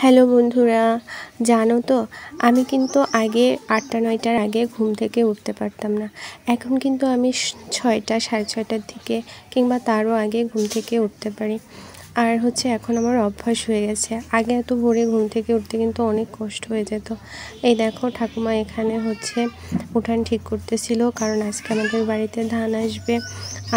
Hello বন্ধুরা, জানো তো আমি কিন্তু আগে ৮টা-৯টার আগে ঘুম থেকে উঠতে পারতাম না। এখন কিন্তু আমি ৬টা, সাড়ে ৬টার দিকে কিংবা তারও আগে ঘুম থেকে উঠতে পারি। আর এখন আমার অভ্যাস হয়ে গেছে। আগে এত ভোরে ঘুম থেকে উঠতে কিন্তু অনেক কষ্ট হয়ে যেত। এই দেখো ঠাকুমা এখানে উঠান ঠিক করতেছিল, কারণ আজকে আমাদের বাড়িতে ধান আসবে।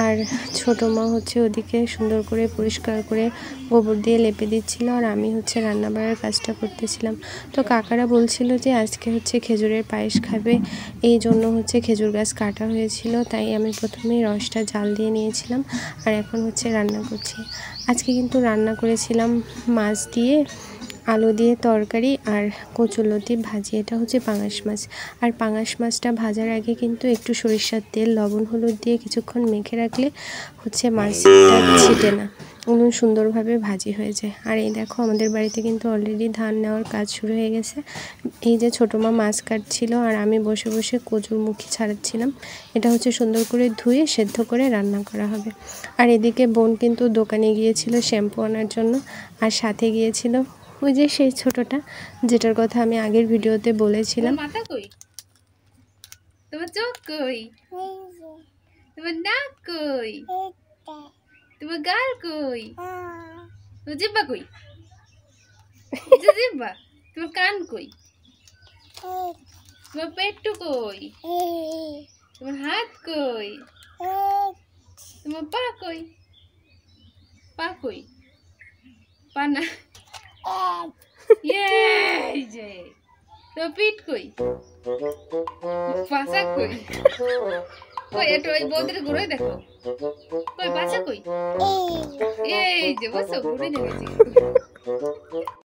আর ছোটো মা ওদিকে সুন্দর করে পরিষ্কার করে গোবর দিয়ে লেপে দিচ্ছিল, আর আমি রান্না বাড়ার কাজটা করতেছিলাম। তো কাকারা বলছিল যে আজকে খেজুরের পায়েস খাবে, এই জন্য খেজুর গাছ কাটা হয়েছিল, তাই আমি প্রথমেই রসটা জাল দিয়ে নিয়েছিলাম। আর এখন রান্না করছি। আজকে কিন্তু রান্না করেছিলাম মাছ দিয়ে, আলু দিয়ে তরকারি আর কচুলতি ভাজি। এটা পাঙাশ মাছ। আর পাঙাশ মাছটা ভাজার আগে কিন্তু একটু সরিষার তেল, লবণ, হলুদ দিয়ে কিছুক্ষণ মেখে রাখলে মাছটা ছিটে না, সুন্দরভাবে ভাজি হয়ে যায়। আর এই দেখো আমাদের বাড়িতে কিন্তু অলরেডি ধান নেওয়ার কাজ শুরু হয়ে গেছে। এই যে ছোটো মা মাছ কাটছিল আর আমি বসে বসে কচুর মুখি ছাড়াচ্ছিলাম। এটা সুন্দর করে ধুয়ে সেদ্ধ করে রান্না করা হবে। আর এদিকে বোন কিন্তু দোকানে গিয়েছিল শ্যাম্পু আনার জন্য, আর সাথে গিয়েছিল ওই যে সেই ছোটটা, যেটার কথা আমি আগের ভিডিওতে বলেছিলাম। মাথা কই, তোমার চোখ কই, তোমার নাক কই, তোমার গাল কই, তোমার জিব্বা কই, জিব্বা, তোমার কান কই, তোমার পেটটু কই, তোমার হাত কই, তোমার পা কই, পা কই, পা না, এই যে তোমার পিঠ কই, পাছা কই, কই একটু ওই বৌদির ঘুরে দেখো, কই পাছা কই, এই যে বসো ঘুরে দেখেছি।